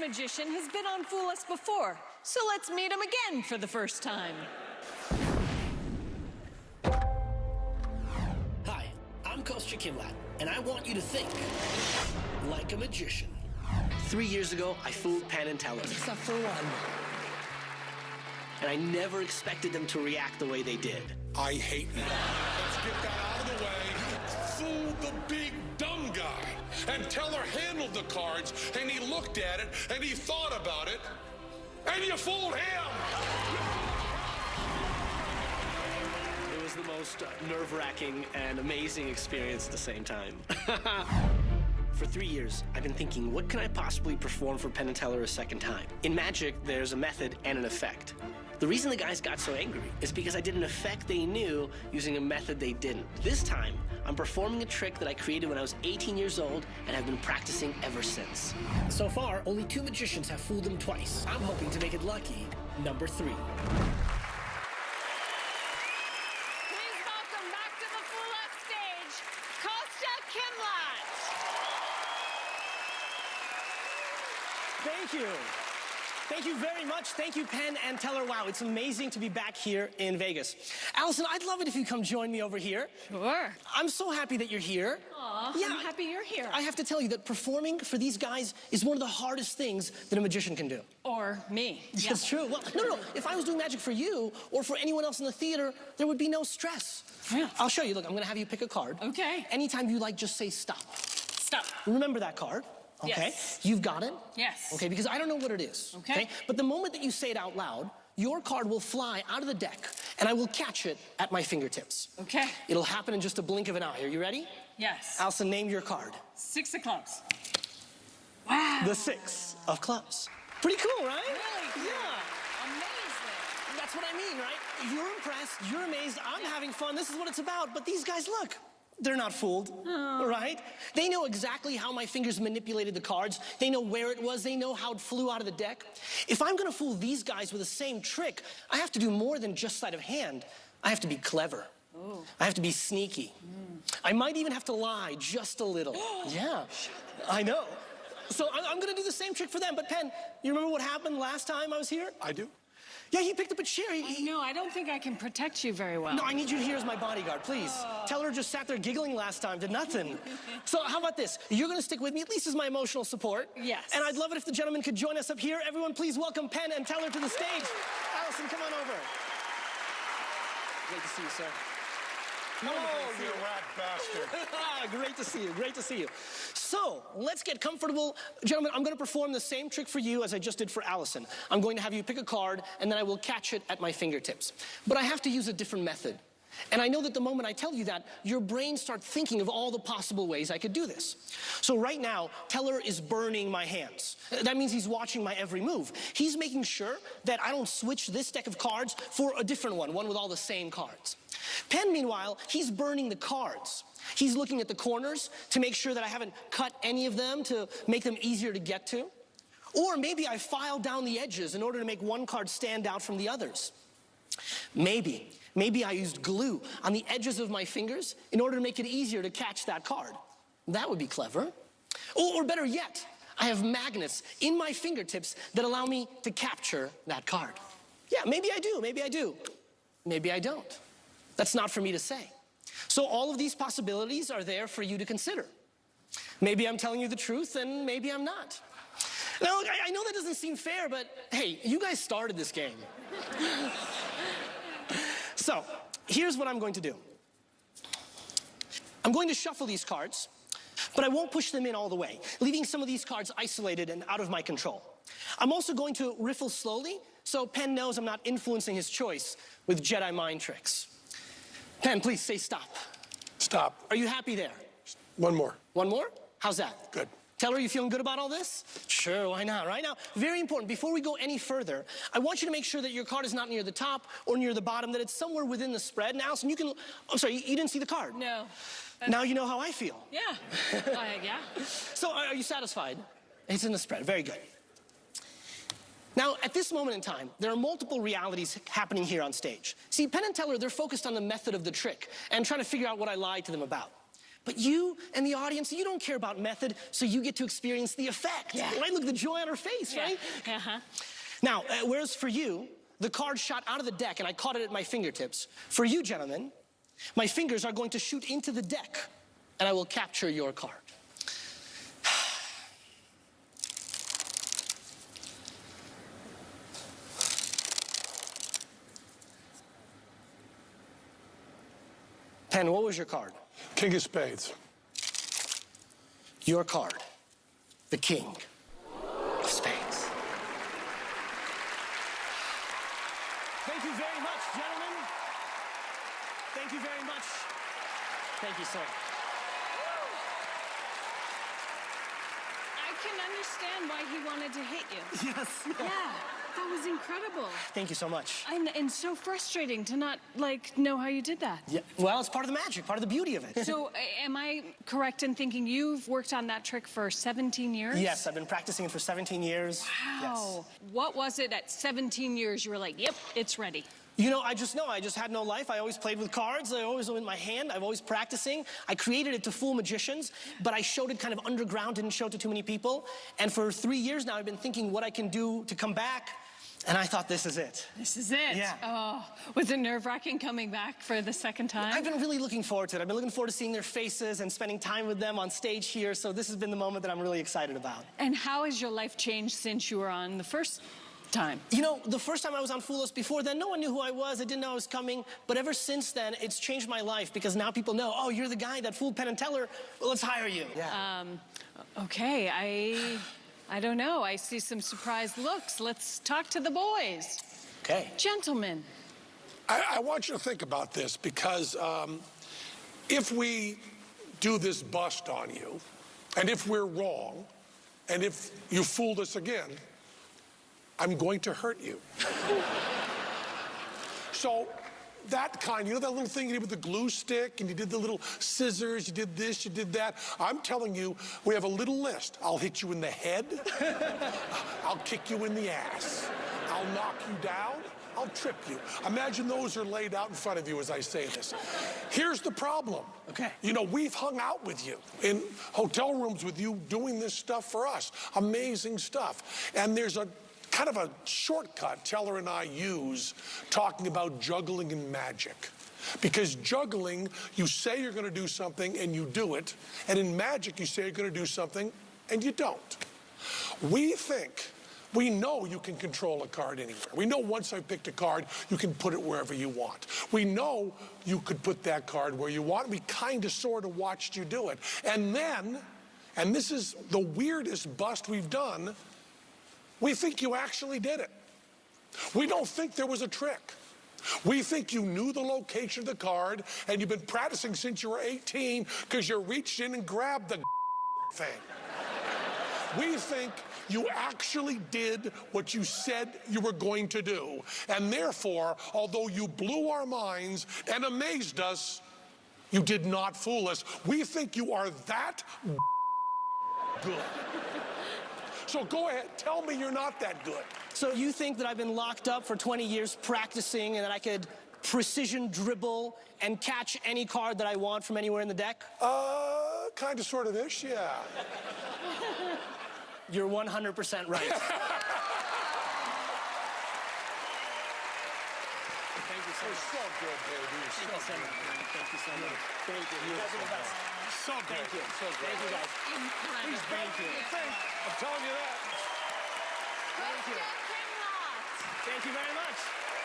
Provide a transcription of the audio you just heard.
magician has been on Fool Us before, so let's meet him again for the first time. Hi, I'm Kostya Kimlat, and I want you to think like a magician. 3 years ago, I fooled Penn and Teller. Except for one. And I never expected them to react the way they did. I hate you. Let's get that out of the way. Fool the big dumb guy. And Teller handled the cards, and he looked at it, and he thought about it, and you fooled him! It was the most nerve-wracking and amazing experience at the same time. For 3 years, I've been thinking, what can I possibly perform for Penn and Teller a second time? In magic, there's a method and an effect. The reason the guys got so angry is because I did an effect they knew using a method they didn't. This time, I'm performing a trick that I created when I was 18 years old and have been practicing ever since. So far, only 2 magicians have fooled them twice. I'm hoping to make it lucky, number 3. Please welcome back to the Fool Us stage, Kostya Kimlat. Thank you. Thank you very much. Thank you, Penn and Teller. Wow, it's amazing to be back here in Vegas. Allison, I'd love it if you come join me over here. Sure. I'm so happy that you're here. Aw, Yeah, I'm happy you're here. I have to tell you that performing for these guys is one of the hardest things that a magician can do. Or me. It's true. Well, no. If I was doing magic for you or for anyone else in the theater, there would be no stress. Yeah. I'll show you. Look, I'm going to have you pick a card. Okay. Anytime you like, just say stop. Stop. Remember that card. Okay? Yes. You've got it? Yes. Okay, because I don't know what it is. Okay. But the moment that you say it out loud, your card will fly out of the deck, and I will catch it at my fingertips. Okay. It'll happen in just a blink of an eye. Are you ready? Yes. Allison, name your card. 6 of clubs. Wow. The 6 of clubs. Pretty cool, right? Really cool. Yeah. Amazing. That's what I mean, right? You're impressed, you're amazed, I'm having fun, this is what it's about. But these guys, look, they're not fooled, right? They know exactly how my fingers manipulated the cards. They know where it was. They know how it flew out of the deck. If I'm gonna fool these guys with the same trick, I have to do more than just sleight of hand. I have to be clever. Ooh. I have to be sneaky. I might even have to lie just a little. Yeah, I know. So I'm gonna do the same trick for them. But Penn, you remember what happened last time I was here? I do. Yeah, he picked up a chair. No, I don't think I can protect you very well. No, I need you here as my bodyguard, please. Teller just sat there giggling last time, did nothing. So how about this? You're gonna stick with me, at least as my emotional support. Yes. And I'd love it if the gentlemen could join us up here. Everyone, please welcome Penn and Teller to the stage. Allison, come on over. Great to see you, sir. Oh, you rat bastard. Great to see you, great to see you. So, let's get comfortable. Gentlemen, I'm gonna perform the same trick for you as I just did for Allison. I'm going to have you pick a card, and then I will catch it at my fingertips. But I have to use a different method. And I know that the moment I tell you that, your brain starts thinking of all the possible ways I could do this. So right now, Teller is burning my hands. That means he's watching my every move. He's making sure that I don't switch this deck of cards for a different one with all the same cards. Penn, meanwhile, he's burning the cards. He's looking at the corners to make sure that I haven't cut any of them to make them easier to get to. Or maybe I filed down the edges in order to make one card stand out from the others. Maybe I used glue on the edges of my fingers in order to make it easier to catch that card. That would be clever. Or better yet, I have magnets in my fingertips that allow me to capture that card. Yeah, maybe I do, maybe I do. Maybe I don't. That's not for me to say. So all of these possibilities are there for you to consider. Maybe I'm telling you the truth, and maybe I'm not. Now, look, I know that doesn't seem fair, but hey, you guys started this game. So, here's what I'm going to do. I'm going to shuffle these cards, but I won't push them in all the way, leaving some of these cards isolated and out of my control. I'm also going to riffle slowly, so Penn knows I'm not influencing his choice with Jedi mind tricks. Penn, please say stop. Stop. Are you happy there? One more. One more? How's that? Good. Teller, you feeling good about all this? Sure, why not? Right now, very important, before we go any further, I want you to make sure that your card is not near the top or near the bottom, that it's somewhere within the spread. And Allison, you can, I'm sorry, you didn't see the card? No. Now you know how I feel. Yeah. Yeah. So are you satisfied? It's in the spread, very good. Now, at this moment in time, there are multiple realities happening here on stage. See, Penn and Teller, they're focused on the method of the trick and trying to figure out what I lied to them about. But you and the audience, you don't care about method, so you get to experience the effect. Yeah. Right? Look at the joy on her face, right? Uh-huh. Now, whereas for you, the card shot out of the deck and I caught it at my fingertips. For you, gentlemen, my fingers are going to shoot into the deck and I will capture your card. Penn, what was your card? King of spades. Your card, the king of spades. Thank you very much, gentlemen. Thank you very much. Thank you, sir. I can understand why he wanted to hit you. Yes. Yeah, that was incredible. Thank you so much. And so frustrating to not, like, know how you did that. Yeah, well, it's part of the magic, part of the beauty of it. So, am I correct in thinking you've worked on that trick for 17 years? Yes, I've been practicing it for 17 years. Wow. What was it at 17 years you were like, yep, it's ready? You know, I just had no life. I always played with cards. I always in my hand. I'm always practicing. I created it to fool magicians, but I showed it kind of underground, didn't show it to too many people. And for 3 years now, I've been thinking what I can do to come back. And I thought, this is it. This is it? Yeah. Oh, was it nerve-wracking coming back for the second time? I've been really looking forward to it. I've been looking forward to seeing their faces and spending time with them on stage here. So this has been the moment that I'm really excited about. And how has your life changed since you were on the first time? You know, the first time I was on Fool Us before then, no one knew who I was. I didn't know I was coming. But ever since then, it's changed my life because now people know, oh, you're the guy that fooled Penn and Teller. Well, let's hire you. Yeah. Okay, I don't know. I see some surprised looks. Let's talk to the boys. Okay. Gentlemen. I want you to think about this because if we do this bust on you, and if we're wrong, and if you fooled us again, I'm going to hurt you. So that kind, you know that little thing you did with the glue stick and you did the little scissors, you did this, you did that. I'm telling you, we have a little list. I'll hit you in the head. I'll kick you in the ass. I'll knock you down. I'll trip you. Imagine those are laid out in front of you as I say this. Here's the problem. Okay. You know, we've hung out with you in hotel rooms with you doing this stuff for us. Amazing stuff. And there's a kind of a shortcut Teller and I use talking about juggling and magic. Because juggling, you say you're going to do something and you do it. And in magic, you say you're going to do something and you don't. We know you can control a card anywhere. We know once I've picked a card, you can put it wherever you want. We know you could put that card where you want. We kind of sort of watched you do it. And then, and this is the weirdest bust we've done, we think you actually did it. We don't think there was a trick. We think you knew the location of the card and you've been practicing since you were 18 because you reached in and grabbed the thing. We think you actually did what you said you were going to do. And therefore, although you blew our minds and amazed us, you did not fool us. We think you are that good. So go ahead, tell me you're not that good. So you think that I've been locked up for 20 years practicing and that I could precision dribble and catch any card that I want from anywhere in the deck? Kind of, sort of ish, yeah. You're 100% right. You're so good, baby. You're so good. Thank you so much. Thank you. You guys are the best. So good. Thank you. So good. Thank you, guys. Incredible. Thank you. I'm telling you that. Thank you. Kostya Kimlat. Thank you very much.